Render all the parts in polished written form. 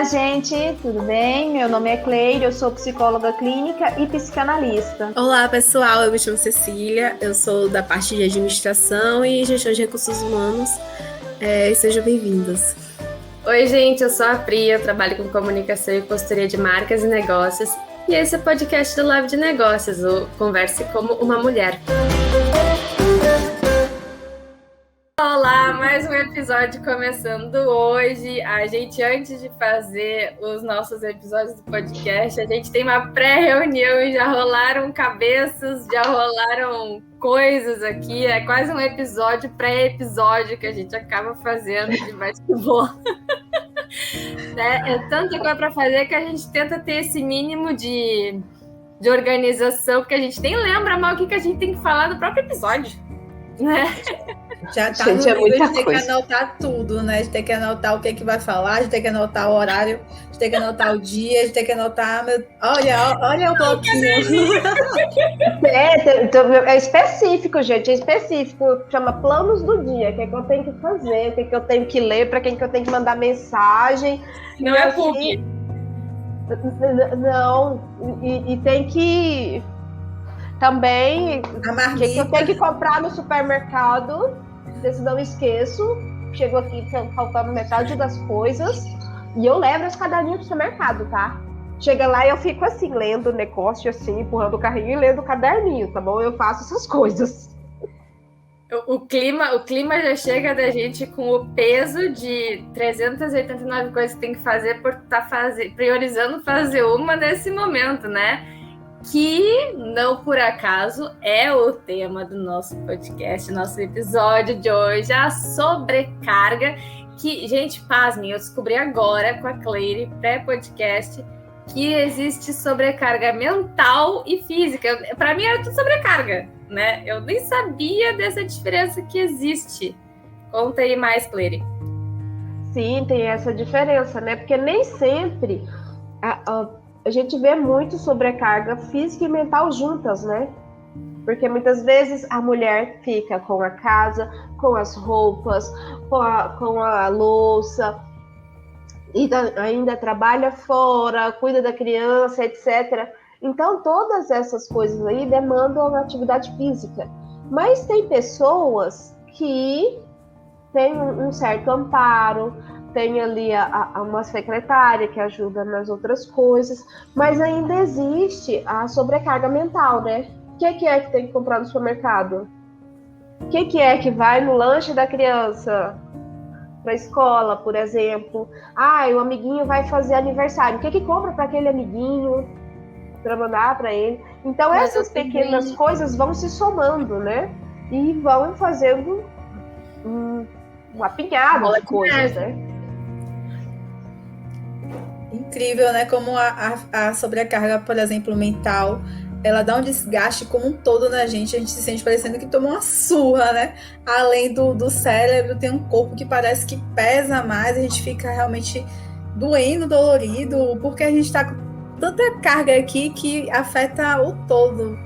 gente, tudo bem? Meu nome é Cleide, eu sou psicóloga clínica e psicanalista. Olá, pessoal, eu me chamo Cecília, eu sou da parte de administração e gestão de recursos humanos. Sejam bem-vindos. Oi, gente, eu sou a Pri, eu trabalho com comunicação e consultoria de marcas e negócios. E esse é o podcast do Lab de Negócios, o Converse como uma Mulher. Olá, mais um episódio começando hoje. A gente, antes de fazer os nossos episódios do podcast, a gente tem uma pré-reunião e já rolaram cabeças, já rolaram coisas aqui. É quase um episódio, pré-episódio que a gente acaba fazendo de bate-bola. É tanta coisa para fazer que a gente tenta ter esse mínimo de organização, porque a gente nem lembra mal o que a gente tem que falar no próprio episódio, né? Já tá no nível de ter que anotar tudo, né? De ter que anotar o que vai falar, de ter que anotar o horário, de ter que anotar o dia, de ter que anotar... Olha o bloquinho. É específico, gente, é específico. Chama planos do dia, o que é que eu tenho que fazer, o que é que eu tenho que ler, para quem que eu tenho que mandar mensagem. Não é PUC. Não, e tem que... Também, o que eu tenho que comprar no supermercado, se não esqueço, chego aqui faltando metade das coisas, e eu levo as caderninhas pro supermercado, tá? Chega lá e eu fico assim, lendo o negócio, assim, empurrando o carrinho e lendo o caderninho, tá bom? Eu faço essas coisas. O clima já chega da gente com o peso de 389 coisas que tem que fazer por estar priorizando fazer uma nesse momento, né? Que, não por acaso, é o tema do nosso podcast, nosso episódio de hoje, a sobrecarga, que, gente, pasmem, eu descobri agora com a Cleide, pré-podcast, que existe sobrecarga mental e física. Para mim era tudo sobrecarga, né? Eu nem sabia dessa diferença que existe. Conta aí mais, Cleide. Sim, tem essa diferença, né? Porque nem sempre... A gente vê muito sobrecarga física e mental juntas, né? Porque muitas vezes a mulher fica com a casa, com as roupas, com a louça, e ainda trabalha fora, cuida da criança, etc. Então, todas essas coisas aí demandam uma atividade física. Mas tem pessoas que têm um certo amparo, tem ali uma secretária que ajuda nas outras coisas, mas ainda existe a sobrecarga mental, né? O que é que tem que comprar no supermercado? O que é que vai no lanche da criança para a escola, por exemplo? O amiguinho vai fazer aniversário. O que compra para aquele amiguinho para mandar para ele? Então, essas pequenas coisas vão se somando, né? E vão fazendo uma apinhada de coisas, né? Incrível, né? Como a sobrecarga, por exemplo, mental, ela dá um desgaste como um todo na gente. A gente se sente parecendo que tomou uma surra, né? Além do cérebro, tem um corpo que parece que pesa mais. A gente fica realmente doendo, dolorido, porque a gente tá com tanta carga aqui que afeta o todo.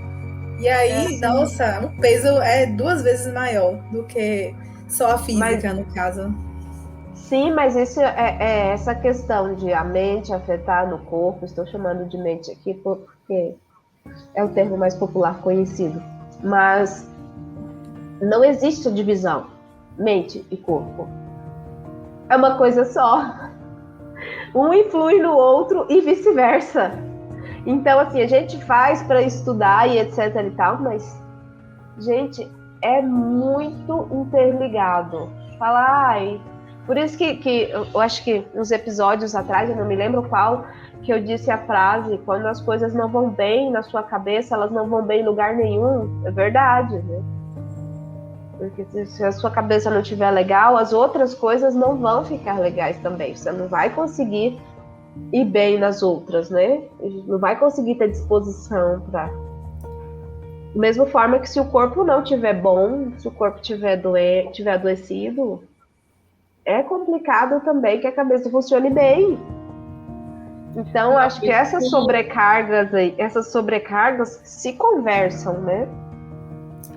E aí, nossa, o peso é 2 vezes maior do que só a física, no caso. Sim, mas isso é essa questão de a mente afetar no corpo. Estou chamando de mente aqui porque é o termo mais popular conhecido. Mas não existe divisão, mente e corpo. É uma coisa só. Um influi no outro e vice-versa. Então, assim, a gente faz para estudar e etc e tal, mas, gente, é muito interligado. Por isso que eu acho que uns episódios atrás, eu não me lembro qual, que eu disse a frase: quando as coisas não vão bem na sua cabeça, elas não vão bem em lugar nenhum. É verdade, né? Porque se a sua cabeça não estiver legal, as outras coisas não vão ficar legais também. Você não vai conseguir ir bem nas outras, né? Não vai conseguir ter disposição para... Da mesma forma que se o corpo não estiver bom, se o corpo estiver adoecido, é complicado também que a cabeça funcione bem. Então, acho que essas sobrecargas se conversam, né?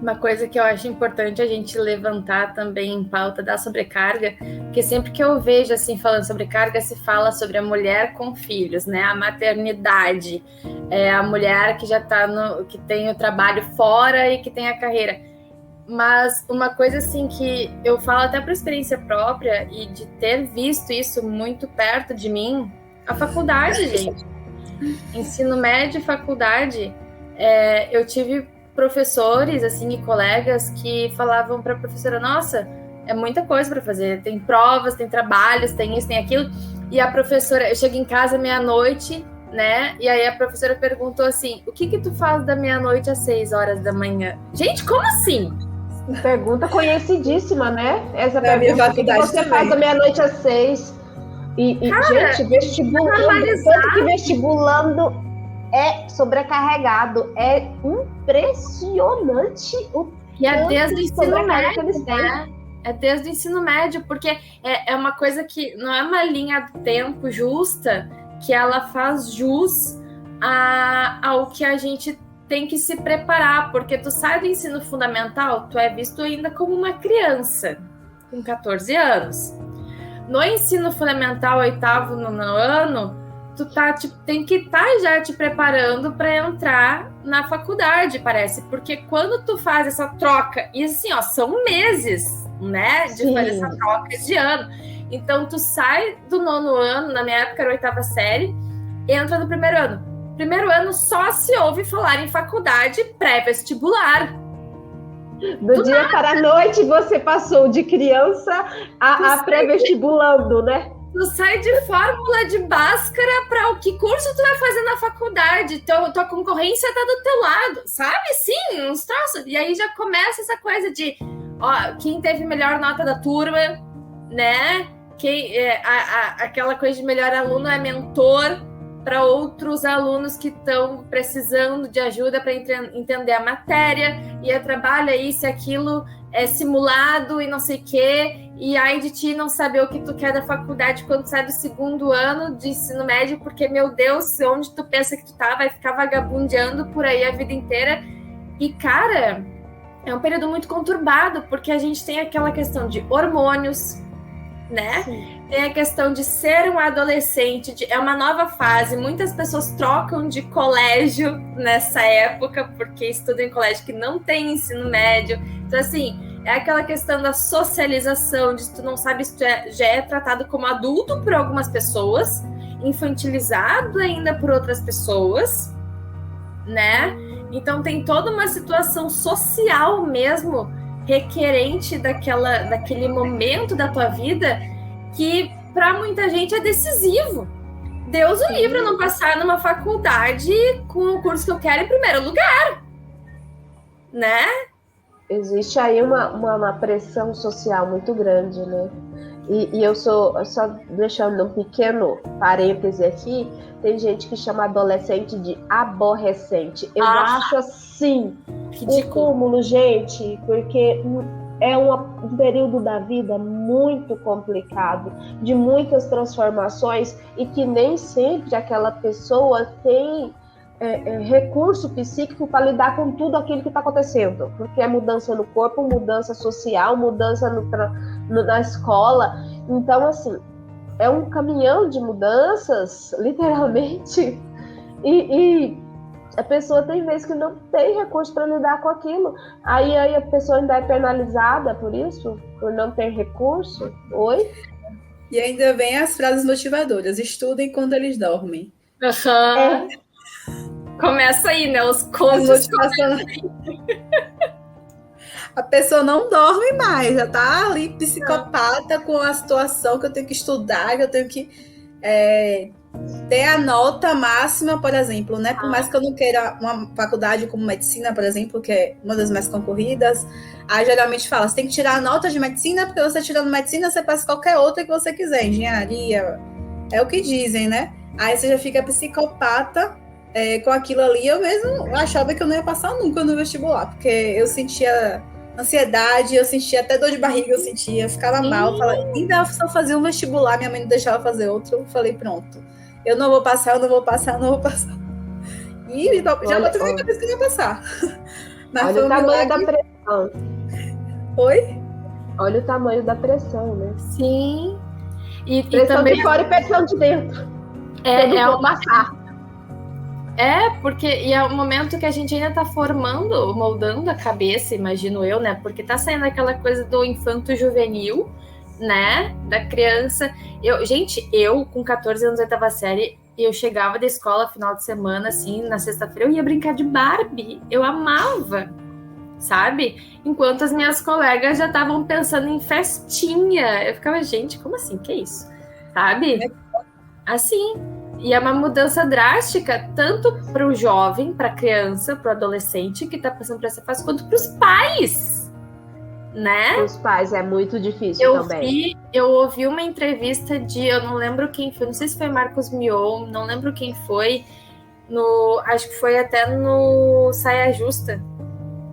Uma coisa que eu acho importante a gente levantar também em pauta da sobrecarga, porque sempre que eu vejo assim falando sobrecarga, se fala sobre a mulher com filhos, né? A maternidade, a mulher que já tá que tem o trabalho fora e que tem a carreira. Mas uma coisa assim que eu falo até por experiência própria e de ter visto isso muito perto de mim, a faculdade, gente. Ensino médio e faculdade, eu tive professores assim e colegas que falavam para a professora, nossa, é muita coisa para fazer, tem provas, tem trabalhos, tem isso, tem aquilo, e a professora, eu chego em casa meia-noite, né, e aí a professora perguntou assim, o que tu faz da meia-noite às 6 horas da manhã? Gente, como assim? Pergunta conhecidíssima, né? Essa Na minha pergunta, o que faculdade você também. faz da meia-noite às 6? Cara, Gente, vestibulando, tanto que vestibulando é sobrecarregado, é impressionante o e é desde o de ensino sobrecarga médio, que eles têm. né? É desde o ensino médio, porque é uma coisa que não é uma linha do tempo justa, que ela faz jus ao que a gente tem que se preparar, porque tu sai do ensino fundamental, tu é visto ainda como uma criança, com 14 anos. No ensino fundamental, 8º, 9º ano, tu tem que estar já te preparando para entrar na faculdade, parece, porque quando tu faz essa troca, e assim, ó, são meses, né, de Sim. fazer essa troca de ano, então tu sai do 9º ano, na minha época era 8ª série, entra no 1º ano. 1º ano só se ouve falar em faculdade pré-vestibular. Do dia para a noite você passou de criança a pré-vestibulando, né? Tu sai de fórmula de Bhaskara para o que curso tu vai fazer na faculdade. Tua concorrência tá do teu lado, sabe? Sim, uns troços. E aí já começa essa coisa de, ó, quem teve melhor nota da turma, né? Aquela coisa de melhor aluno é mentor para outros alunos que estão precisando de ajuda para entender a matéria, e trabalha isso e aquilo, é simulado e não sei o quê, e aí de ti não saber o que tu quer da faculdade quando sai do 2º ano de ensino médio, porque, meu Deus, onde tu pensa que tu tá, vai ficar vagabundeando por aí a vida inteira. E, cara, é um período muito conturbado, porque a gente tem aquela questão de hormônios, né? Sim. Tem a questão de ser um adolescente, é uma nova fase, muitas pessoas trocam de colégio nessa época, porque estudam em colégio que não tem ensino médio. Então, assim, é aquela questão da socialização, de tu não sabe se tu já é tratado como adulto por algumas pessoas, infantilizado ainda por outras pessoas, né? Então tem toda uma situação social mesmo, requerente daquele momento da tua vida, que para muita gente é decisivo. Deus o livre eu não passar numa faculdade com o curso que eu quero em primeiro lugar, né? Existe aí uma pressão social muito grande, né? E eu só deixando um pequeno parêntese aqui, tem gente que chama adolescente de aborrecente. Eu acho assim, o cúmulo, gente, porque é um período da vida muito complicado, de muitas transformações, e que nem sempre aquela pessoa tem recurso psíquico para lidar com tudo aquilo que está acontecendo, porque é mudança no corpo, mudança social, mudança na escola. Então, assim, é um caminhão de mudanças, literalmente, e a pessoa tem vezes que não tem recurso para lidar com aquilo. Aí a pessoa ainda é penalizada por isso, por não ter recurso. Oi? E ainda vem as frases motivadoras: estudem quando eles dormem. Uhum. Começa aí, né? Os contos. A pessoa não dorme mais, já tá ali psicopata com a situação que eu tenho que estudar, que eu tenho que ter a nota máxima, por exemplo, né? Por mais que eu não queira uma faculdade como medicina, por exemplo, que é uma das mais concorridas, aí geralmente fala, você tem que tirar a nota de medicina, porque você tirando medicina, você passa qualquer outra que você quiser, engenharia, é o que dizem, né? Aí você já fica psicopata com aquilo ali. Eu mesmo achava que eu não ia passar nunca no vestibular, porque eu sentia ansiedade, eu sentia até dor de barriga, eu ficava mal, ainda só fazia um vestibular, minha mãe não deixava fazer outro, eu falei, pronto, eu não vou passar. E já botei na cabeça que eu ia passar. Mas olha o tamanho da pressão Oi? Olha o tamanho da pressão, né? Sim. E Pressão também de fora e pressão de dentro. é uma. Porque é o momento que a gente ainda tá formando, moldando a cabeça, imagino eu, né? Porque tá saindo aquela coisa do infanto juvenil, né? Da criança. Eu com 14 anos, 8ª série, eu chegava da escola final de semana, assim, na sexta-feira, eu ia brincar de Barbie. Eu amava, sabe? Enquanto as minhas colegas já estavam pensando em festinha. Eu ficava, gente, como assim? Que isso? Sabe? Assim. E é uma mudança drástica, tanto para o jovem, para a criança, para o adolescente que está passando por essa fase, quanto para os pais, né? Para os pais é muito difícil também. Eu ouvi uma entrevista eu não lembro quem foi, não sei se foi Marcos Mion, não lembro quem foi, acho que foi até no Saia Justa,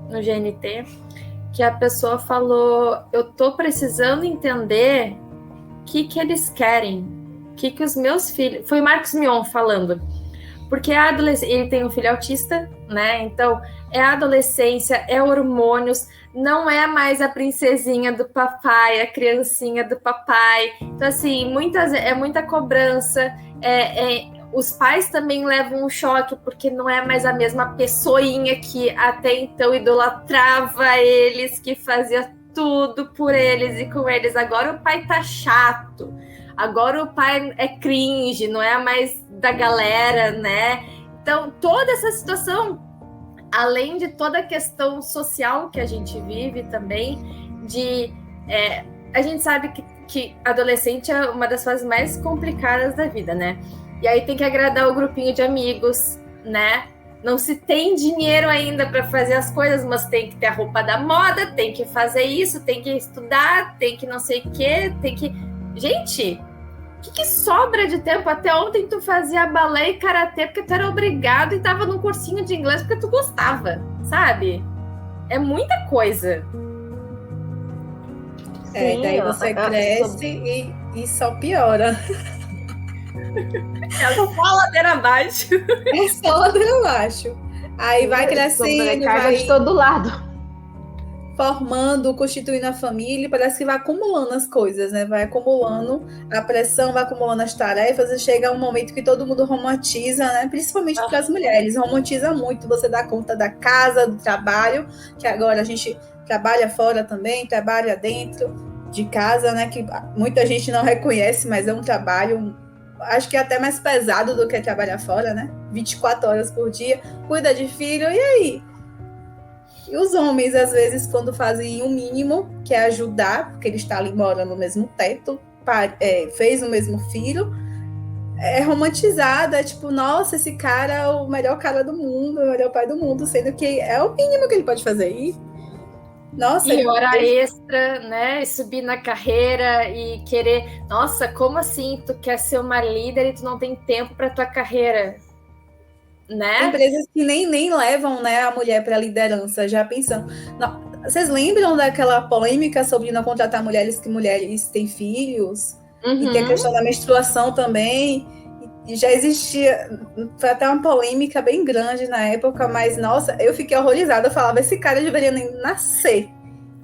no GNT, que a pessoa falou, eu tô precisando entender o que eles querem. Que os meus filhos... Foi o Marcos Mion falando. Porque a adolescência... Ele tem um filho autista, né? Então, é a adolescência, é hormônios, não é mais a princesinha do papai, a criancinha do papai. Então, assim, é muita cobrança. Os pais também levam um choque, porque não é mais a mesma pessoinha que até então idolatrava eles, que fazia tudo por eles e com eles. Agora o pai tá chato. Agora o pai é cringe, não é mais da galera, né? Então, toda essa situação, além de toda a questão social que a gente vive também, a gente sabe que adolescente é uma das fases mais complicadas da vida, né? E aí tem que agradar o grupinho de amigos, né? Não se tem dinheiro ainda para fazer as coisas, mas tem que ter a roupa da moda, tem que fazer isso, tem que estudar, tem que não sei o quê, tem que... Gente... O que sobra de tempo? Até ontem tu fazia balé e karatê porque tu era obrigado e tava num cursinho de inglês porque tu gostava, sabe? É muita coisa. Sim, daí você cresce e só piora. É só ladeira abaixo. É só ladeira abaixo. Aí vai crescendo, vai de todo lado. Formando, constituindo a família, parece que vai acumulando as coisas, né? Vai acumulando a pressão, vai acumulando as tarefas, e chega um momento que todo mundo romantiza, né? Principalmente para as mulheres, romantiza muito. Você dá conta da casa, do trabalho, que agora a gente trabalha fora também, trabalha dentro de casa, né? Que muita gente não reconhece, mas é um trabalho, acho que é até mais pesado do que trabalhar fora, né? 24 horas por dia, cuida de filho, e aí? E os homens, às vezes, quando fazem o mínimo, que é ajudar, porque ele está ali morando no mesmo teto, fez o mesmo filho, é romantizado, é tipo, nossa, esse cara é o melhor cara do mundo, o melhor pai do mundo, sendo que é o mínimo que ele pode fazer. Nossa, e hora extra, né? E subir na carreira e querer... Nossa, como assim? Tu quer ser uma líder e tu não tem tempo para tua carreira? Né? Empresas que nem levam, né, a mulher para a liderança, já pensando. Não, vocês lembram daquela polêmica sobre não contratar mulheres que mulheres têm filhos? Uhum. E tem a questão da menstruação também. E já existia, foi até uma polêmica bem grande na época, mas, nossa, eu fiquei horrorizada. Eu falava, esse cara deveria nem nascer,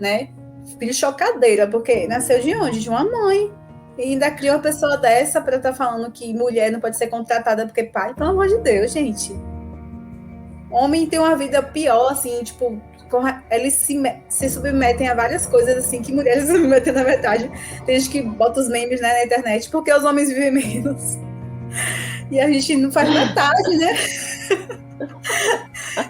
né? Filho chocadeira, porque nasceu de onde? De uma mãe. E ainda cria uma pessoa dessa para estar falando que mulher não pode ser contratada porque pai, pelo amor de Deus, gente. Homem tem uma vida pior, assim, tipo, eles se submetem a várias coisas, assim, que mulheres se submetem na metade. Tem gente que bota os memes, né, na internet, porque os homens vivem menos. E a gente não faz metade, né?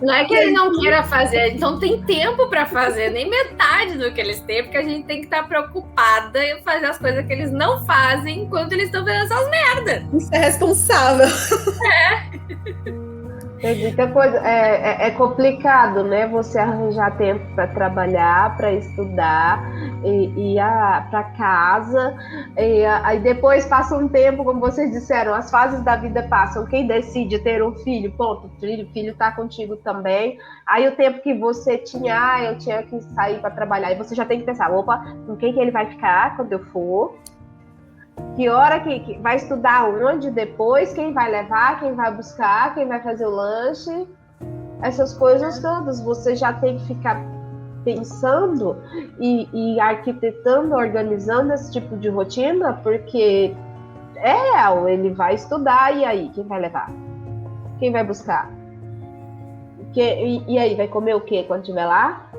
Não é que ele não queira fazer, ele não tem tempo para fazer nem metade do que eles têm, porque a gente tem que estar preocupada em fazer as coisas que eles não fazem enquanto eles estão fazendo essas merdas. Isso é responsável. Tem muita coisa. É complicado, né? Você arranjar tempo para trabalhar, para estudar, e para casa. Aí depois passa um tempo, como vocês disseram, as fases da vida passam. Quem decide ter um filho, ponto, o filho está contigo também. Aí o tempo que você tinha, eu tinha que sair para trabalhar, e você já tem que pensar, opa, com quem que ele vai ficar quando eu for? Que hora que vai estudar onde depois, quem vai levar, quem vai buscar, quem vai fazer o lanche, essas coisas todas, você já tem que ficar pensando e arquitetando, organizando esse tipo de rotina, porque é real, ele vai estudar, e aí, quem vai levar? Quem vai buscar? E aí, vai comer o quê quando estiver lá?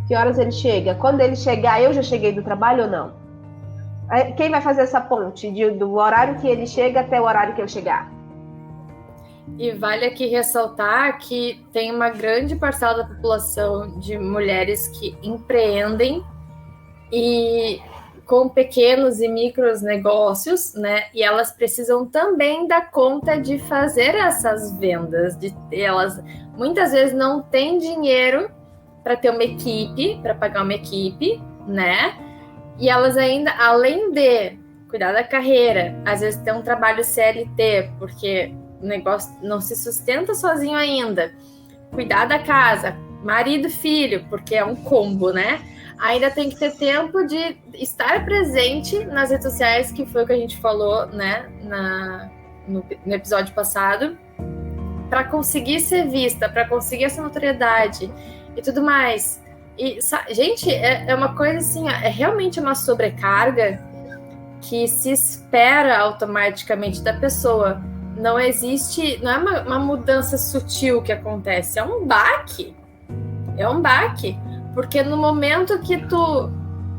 Que horas ele chega? Quando ele chegar, eu já cheguei do trabalho ou não? Quem vai fazer essa ponte do horário que ele chega até o horário que eu chegar? E vale aqui ressaltar que tem uma grande parcela da população de mulheres que empreendem e com pequenos e micros negócios, né? E elas precisam também dar conta de fazer essas vendas. Elas muitas vezes não têm dinheiro para ter uma equipe, para pagar uma equipe, né? E elas ainda, além de cuidar da carreira, às vezes tem um trabalho CLT, porque o negócio não se sustenta sozinho ainda. Cuidar da casa, marido, filho, porque é um combo, né? Ainda tem que ter tempo de estar presente nas redes sociais, que foi o que a gente falou, né, no episódio passado, para conseguir ser vista, para conseguir essa notoriedade e tudo mais. E, gente, é uma coisa assim, é realmente uma sobrecarga que se espera automaticamente da pessoa. Não existe, não é uma mudança sutil que acontece, é um baque. É um baque, porque no momento que tu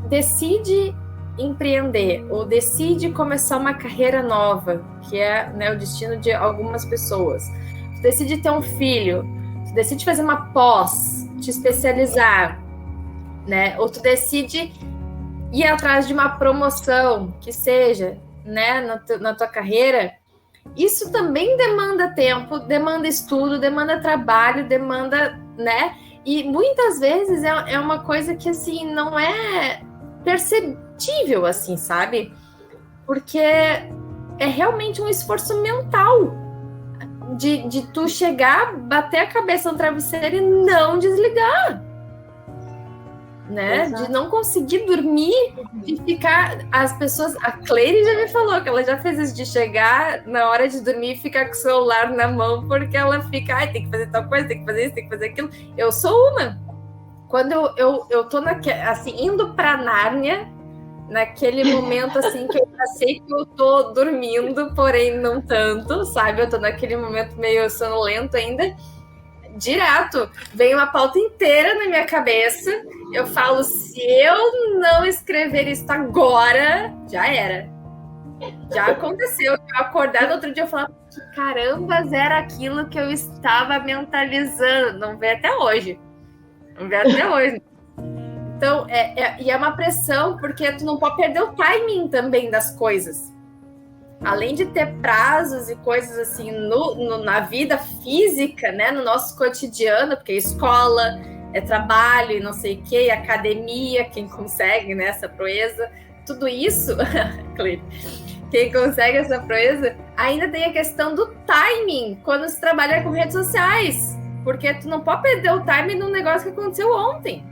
decide empreender ou decide começar uma carreira nova, que é, né, o destino de algumas pessoas, tu decide ter um filho, tu decide fazer uma pós, te especializar, né? Ou tu decide ir atrás de uma promoção, que seja, né, na tua carreira. Isso também demanda tempo, demanda estudo, demanda trabalho, demanda, né? E muitas vezes é uma coisa que, assim, não é perceptível, assim, sabe? Porque é realmente um esforço mental de tu chegar, bater a cabeça no travesseiro e não desligar. Né? Exato. De não conseguir dormir, de ficar. As pessoas. A Cleire já me falou que ela já fez isso de chegar na hora de dormir e ficar com o celular na mão, porque ela fica, tem que fazer tal coisa, tem que fazer isso, tem que fazer aquilo. Eu sou uma. Quando eu tô assim, indo pra Nárnia, naquele momento assim que eu já sei que eu tô dormindo, porém não tanto, sabe? Eu tô naquele momento meio sonolento ainda. Direto, vem uma pauta inteira na minha cabeça. Eu falo, se eu não escrever isso agora, já era. Já aconteceu. Eu acordar no outro dia, eu falava, que carambas era aquilo que eu estava mentalizando. Não vê até hoje. Não vê até hoje. Então, é uma pressão, porque tu não pode perder o timing também das coisas. Além de ter prazos e coisas assim na vida física, né, no nosso cotidiano, porque escola, trabalho e não sei o que, academia, quem consegue, né, essa proeza, tudo isso, quem consegue essa proeza, ainda tem a questão do timing, quando se trabalha com redes sociais, porque tu não pode perder o timing num negócio que aconteceu ontem.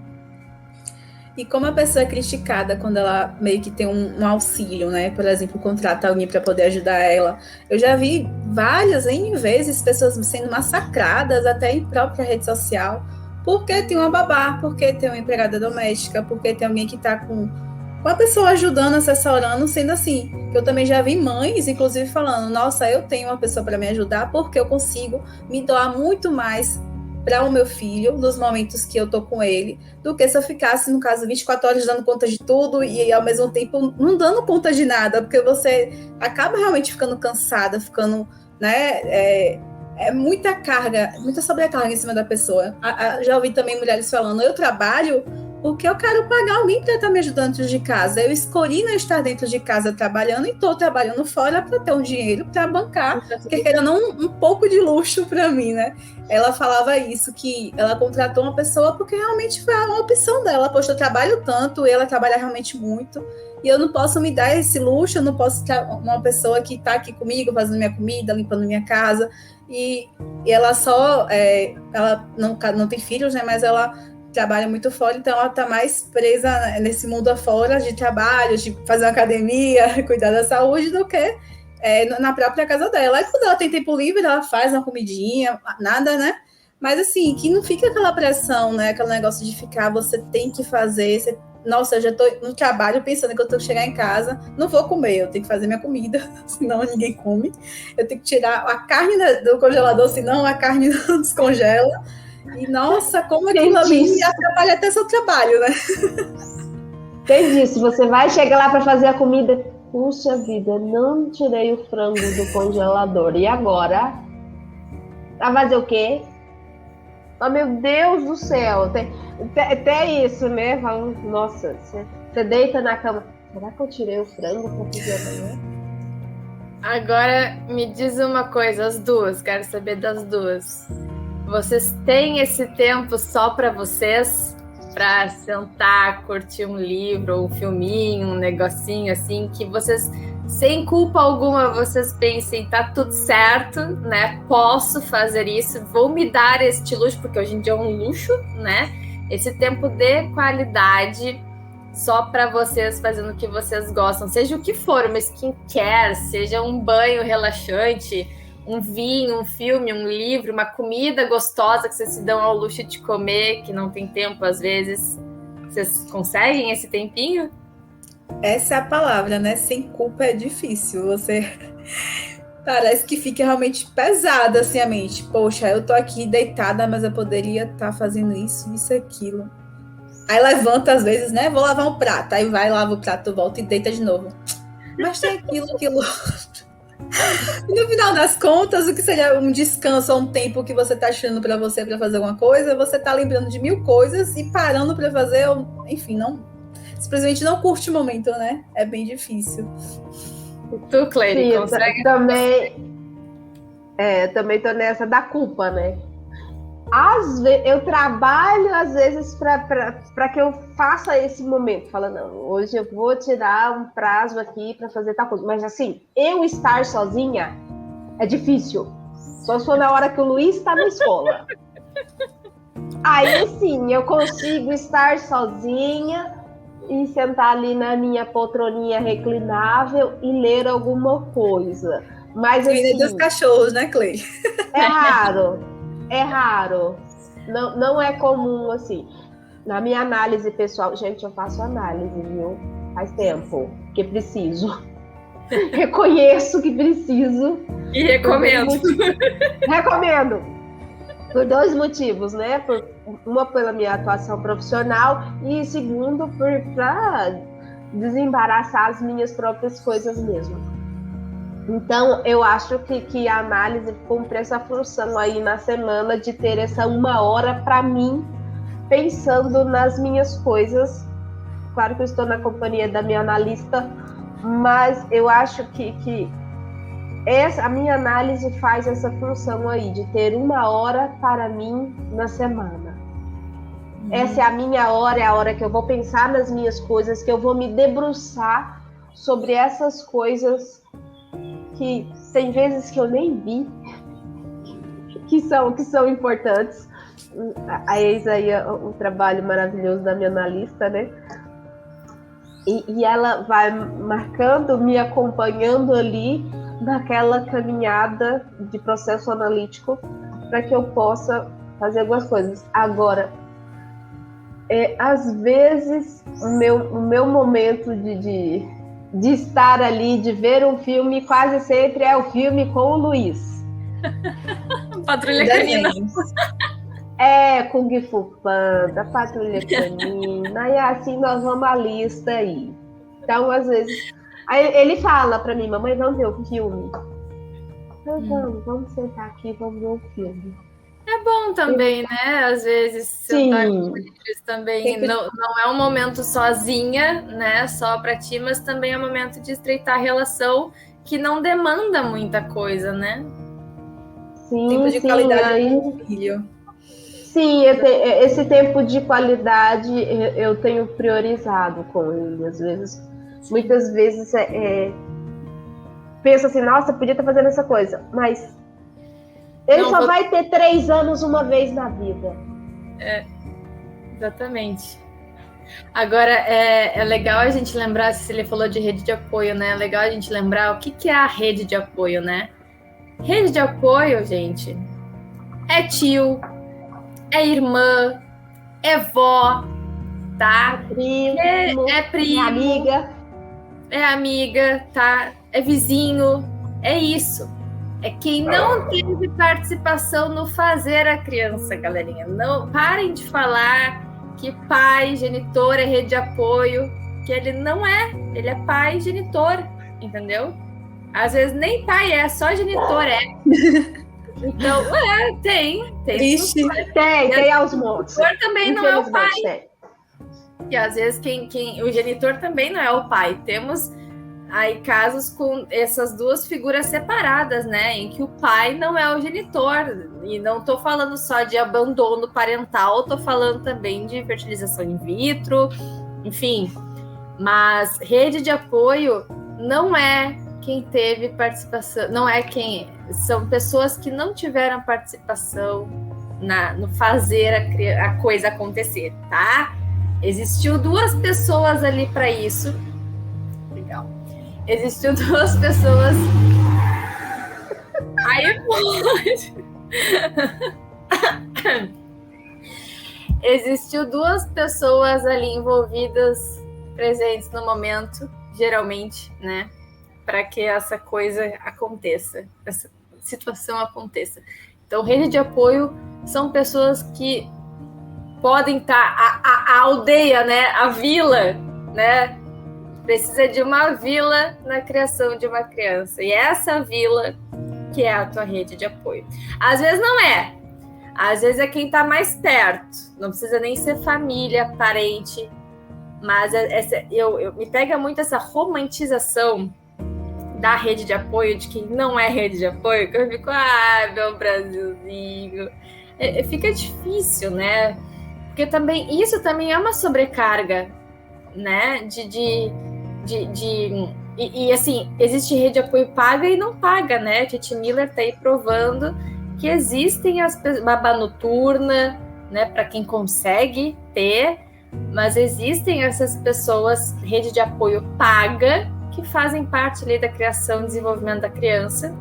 E como a pessoa é criticada quando ela meio que tem um auxílio, né? Por exemplo, contrata alguém para poder ajudar ela. Eu já vi várias vezes pessoas sendo massacradas até em própria rede social, porque tem uma babá, porque tem uma empregada doméstica, porque tem alguém que está com a pessoa ajudando, assessorando, sendo assim. Eu também já vi mães, inclusive, falando, nossa, eu tenho uma pessoa para me ajudar porque eu consigo me doar muito mais para o meu filho, nos momentos que eu tô com ele, do que se eu ficasse, no caso, 24 horas dando conta de tudo e, ao mesmo tempo, não dando conta de nada, porque você acaba realmente ficando cansada, ficando, né, é muita carga, muita sobrecarga em cima da pessoa. Já ouvi também mulheres falando, eu trabalho porque eu quero pagar alguém para estar me ajudando dentro de casa. Eu escolhi não estar dentro de casa trabalhando e estou trabalhando fora para ter um dinheiro para bancar, porque querendo um pouco de luxo para mim, né? Ela falava isso, que ela contratou uma pessoa porque realmente foi uma opção dela. Poxa, eu trabalho tanto, ela trabalha realmente muito, e eu não posso me dar esse luxo, eu não posso ter uma pessoa que está aqui comigo, fazendo minha comida, limpando minha casa, e ela só, ela não tem filhos, né? Mas ela trabalha muito fora, então ela está mais presa nesse mundo afora de trabalho, de fazer uma academia, cuidar da saúde, do que na própria casa dela. Aí quando ela tem tempo livre, ela faz uma comidinha, nada, né? Mas assim, que não fica aquela pressão, né? Aquele negócio de ficar, você tem que fazer. Nossa, eu já tô no trabalho pensando que eu tenho que chegar em casa, não vou comer, eu tenho que fazer minha comida, senão ninguém come. Eu tenho que tirar a carne do congelador, senão a carne não descongela. E nossa, como aquilo ali atrapalha até seu trabalho, né? Entendi. Se você vai chegar lá para fazer a comida, puxa vida, não tirei o frango do congelador. E agora? Vai fazer o quê? Oh, meu Deus do céu. Até isso, né? Nossa, você deita na cama. Será que eu tirei o frango para fazer amanhã? Agora, me diz uma coisa, as duas, quero saber das duas. Vocês têm esse tempo só para vocês? Para sentar, curtir um livro, um filminho, um negocinho assim, que vocês, sem culpa alguma, vocês pensem, tá tudo certo, né? Posso fazer isso, vou me dar este luxo, porque hoje em dia é um luxo, né? Esse tempo de qualidade só para vocês, fazendo o que vocês gostam, seja o que for, uma skincare, seja um banho relaxante, um vinho, um filme, um livro, uma comida gostosa que vocês se dão ao luxo de comer, que não tem tempo às vezes. Vocês conseguem esse tempinho? Essa é a palavra, né? Sem culpa é difícil. Você parece que fica realmente pesada assim a mente. Poxa, eu tô aqui deitada, mas eu poderia estar fazendo isso, aquilo. Aí levanta às vezes, né? Vou lavar um prato. Aí vai, lava o prato, volta e deita de novo. Mas tem aquilo. E no final das contas, o que seria um descanso ou um tempo que você tá achando para você para fazer alguma coisa, você tá lembrando de 1000 coisas e parando para fazer, enfim, simplesmente não curte o momento, né? É bem difícil. Tu, Cleide, consegue? Também tô nessa da culpa, né? Eu trabalho às vezes para que eu faça esse momento. Fala, não, hoje eu vou tirar um prazo aqui para fazer tal coisa. Mas assim, eu estar sozinha é difícil. Só se for na hora que o Luiz está na escola. Aí sim, eu consigo estar sozinha e sentar ali na minha poltroninha reclinável e ler alguma coisa. Mas assim, dos cachorros, né, Cleide? É raro. Não é comum, assim. Na minha análise pessoal... Gente, eu faço análise, viu? Faz tempo que preciso. Reconheço que preciso. E recomendo. Recomendo. Por 2 motivos, né? Uma, pela minha atuação profissional e segundo, para desembaraçar as minhas próprias coisas mesmo. Então, eu acho que a análise cumpre essa função aí na semana de ter essa 1 hora para mim, pensando nas minhas coisas. Claro que eu estou na companhia da minha analista, mas eu acho que a minha análise faz essa função aí, de ter 1 hora para mim na semana. Essa é a minha hora, é a hora que eu vou pensar nas minhas coisas, que eu vou me debruçar sobre essas coisas que tem vezes que eu nem vi, que são importantes. Eis aí o trabalho maravilhoso da minha analista, né? E ela vai marcando, me acompanhando ali naquela caminhada de processo analítico para que eu possa fazer algumas coisas. Agora, às vezes, o meu momento de estar ali, de ver um filme, quase sempre é o filme com o Luiz. Patrulha Canina. Kung Fu Panda, Patrulha Canina, e assim nós vamos à lista aí. Então, às vezes, aí ele fala pra mim, mamãe, vamos ver o filme? Vamos sentar aqui, vamos ver o filme. É bom também, né? Às vezes, sentar com eles também não é um momento sozinha, né? Só para ti, mas também é um momento de estreitar a relação que não demanda muita coisa, né? Sim, tempo de qualidade com o filho. Sim, esse tempo de qualidade eu tenho priorizado com ele. Às vezes, muitas vezes penso assim, nossa, podia estar fazendo essa coisa, mas ele só vai ter 3 anos uma vez na vida. Exatamente. Agora, é legal a gente lembrar, se ele falou de rede de apoio, né? É legal a gente lembrar o que é a rede de apoio, né? Rede de apoio, gente, é tio, é irmã, é vó, tá? Primo, É primo, é amiga, tá? É vizinho, é isso. É quem não teve participação no fazer a criança, galerinha. Não parem de falar que pai, genitor é rede de apoio, que ele não é. Ele é pai, genitor, entendeu? Às vezes nem pai é, só genitor é. Então, tem. Triste. Tem aos montes. O genitor também não é o pai. Tem. E às vezes o genitor também não é o pai. Temos aí casos com essas duas figuras separadas, né? Em que o pai não é o genitor. E não estou falando só de abandono parental, estou falando também de fertilização in vitro, enfim. Mas rede de apoio não é quem teve participação, não é quem... São pessoas que não tiveram participação no fazer a coisa acontecer, tá? Existiu duas pessoas ali para isso. Legal. Existiu duas pessoas. Aí pode. Existiu duas pessoas ali envolvidas, presentes no momento, geralmente, né? Para que essa coisa aconteça, essa situação aconteça. Então, rede de apoio são pessoas que podem estar... A aldeia, né? A vila, né? Precisa de uma vila na criação de uma criança. E essa vila que é a tua rede de apoio. Às vezes não é. Às vezes é quem está mais perto. Não precisa nem ser família, parente. Mas me pega muito essa romantização da rede de apoio, de quem não é rede de apoio, que eu fico, meu Brasilzinho. Fica difícil, né? Porque isso também é uma sobrecarga, né? E assim, existe rede de apoio paga e não paga, né? A Titi Miller tá aí provando que existem as babá noturna, né? Para quem consegue ter, mas existem essas pessoas, rede de apoio paga, que fazem parte ali da criação e desenvolvimento da criança,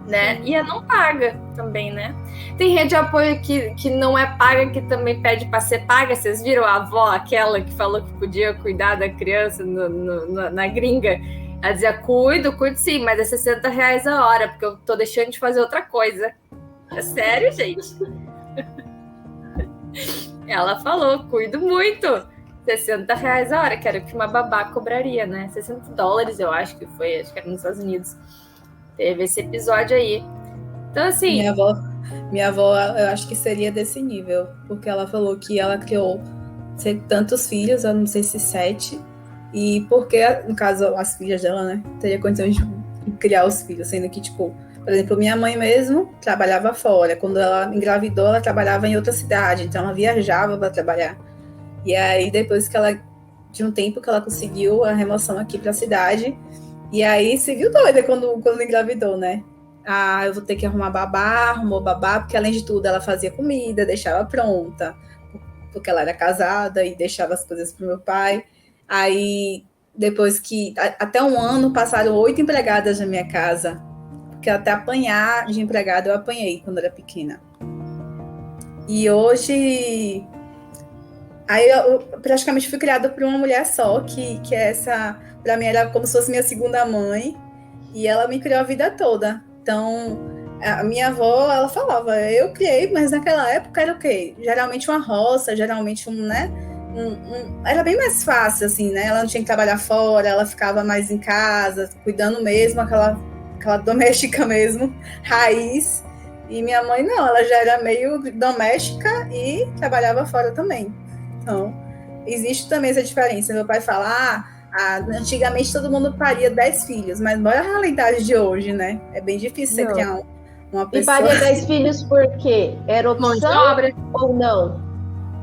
né? E a não paga também, né? Tem rede de apoio que não é paga, que também pede para ser paga. Vocês viram a avó, aquela que falou que podia cuidar da criança na gringa? Ela dizia, cuido sim, mas é R$60 a hora, porque eu tô deixando de fazer outra coisa. É sério, gente? Ela falou, cuido muito. R$60 a hora, que era o que uma babá cobraria, né? $60, eu acho que foi, acho que era nos Estados Unidos. Teve esse episódio aí. Então, assim... Minha avó, eu acho que seria desse nível, porque ela falou que ela criou tantos filhos, eu não sei se 7, e porque, no caso, as filhas dela, né, teria condições de criar os filhos, sendo que, tipo, por exemplo, minha mãe mesmo trabalhava fora. Quando ela engravidou, ela trabalhava em outra cidade, então ela viajava para trabalhar. E aí, depois de um tempo que ela conseguiu a remoção aqui para a cidade, e aí seguiu doida quando engravidou, né? Eu vou ter que arrumou babá, porque além de tudo ela fazia comida, deixava pronta, porque ela era casada e deixava as coisas pro meu pai. Aí, depois que, até um ano, passaram 8 empregadas na minha casa, porque até apanhar de empregada eu apanhei quando era pequena. E hoje... Aí eu praticamente fui criada por uma mulher só, que essa, pra mim, era como se fosse minha segunda mãe, e ela me criou a vida toda. Então, a minha avó, ela falava, eu criei, mas naquela época era o quê? Geralmente uma roça, geralmente era bem mais fácil, assim, né? Ela não tinha que trabalhar fora, ela ficava mais em casa, cuidando mesmo, aquela doméstica mesmo, raiz. E minha mãe não, ela já era meio doméstica e trabalhava fora também. Então, existe também essa diferença. Meu pai fala, antigamente todo mundo paria 10 filhos, mas olha a realidade de hoje, né? É bem difícil você criar uma pessoa... E paria 10 filhos por quê? Era opção mão de obra ou não?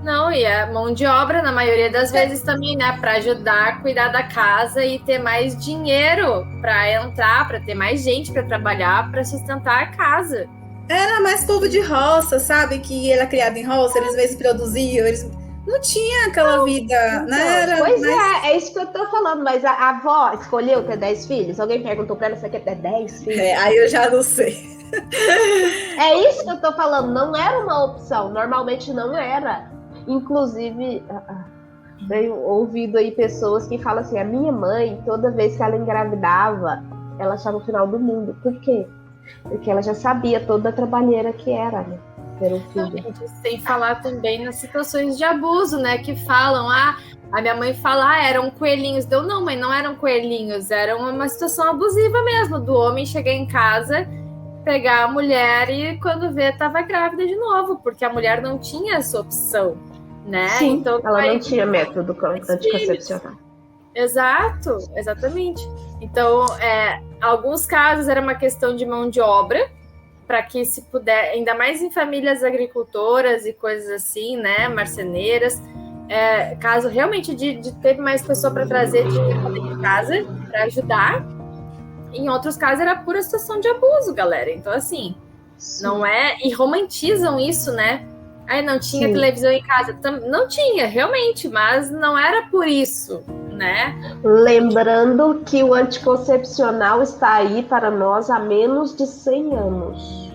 Não, e a mão de obra, na maioria das vezes também, né? Para ajudar a cuidar da casa e ter mais dinheiro para entrar, para ter mais gente para trabalhar, para sustentar a casa. Era mais povo de roça, sabe? Que era criado em roça, eles às vezes produziam, Não tinha aquela vida, né? Era Pois mais- é isso que eu tô falando, mas a avó escolheu ter 10 filhos? Alguém perguntou pra ela se quer ter 10 filhos? Aí eu já não sei. É isso que eu tô falando, não era uma opção, normalmente não era. Inclusive, tenho ouvido aí pessoas que falam assim, a minha mãe, toda vez que ela engravidava, ela achava o final do mundo. Por quê? Porque ela já sabia toda a trabalheira que era, né? Ter um filho. Sem falar também nas situações de abuso, né? Que falam, a minha mãe fala, eram coelhinhos. Deu, não, mãe, não eram coelhinhos, era uma situação abusiva mesmo, do homem chegar em casa, pegar a mulher e quando vê, tava grávida de novo, porque a mulher não tinha essa opção, né? Sim, então ela não tinha método anticoncepcional. Exato, exatamente. Então, alguns casos era uma questão de mão de obra, para que se puder, ainda mais em famílias agricultoras e coisas assim, né, marceneiras, caso realmente de ter mais pessoa para trazer dinheiro de casa para ajudar. Em outros casos era pura situação de abuso, galera. Então, assim, não é... E romantizam isso, né? Aí não tinha televisão em casa. Não tinha, realmente, mas não era por isso, né? Lembrando que o anticoncepcional está aí para nós há menos de 100 anos.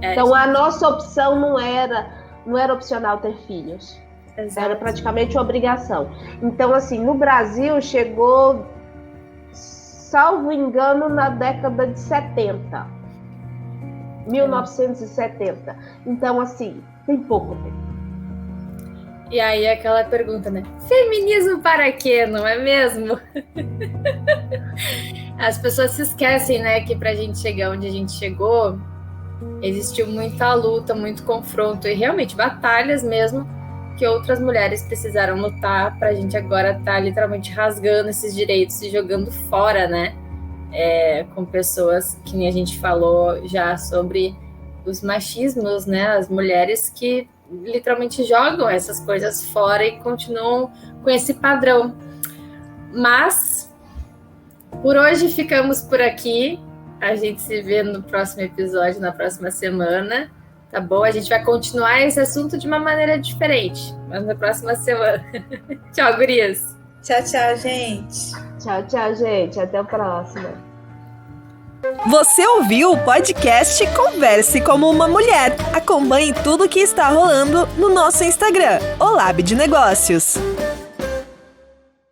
Então, a nossa opção não era opcional ter filhos. Exato. Era praticamente obrigação. Então, assim, no Brasil chegou, salvo engano, na década de 70. 1970. Então, assim, tem pouco tempo. E aí aquela pergunta, né? Feminismo para quê, não é mesmo? As pessoas se esquecem, né, que pra gente chegar onde a gente chegou, existiu muita luta, muito confronto e realmente batalhas mesmo que outras mulheres precisaram lutar pra gente agora estar literalmente rasgando esses direitos e jogando fora, né? Com pessoas que nem a gente falou já sobre os machismos, né? As mulheres que literalmente jogam essas coisas fora e continuam com esse padrão. Mas por hoje ficamos por aqui. A gente se vê no próximo episódio, na próxima semana, tá bom? A gente vai continuar esse assunto de uma maneira diferente, mas na próxima semana. Tchau, gurias! Tchau, tchau, gente. Tchau, gente. Até a próxima. Você ouviu o podcast Converse como uma Mulher. Acompanhe tudo o que está rolando no nosso Instagram, o Lab de Negócios.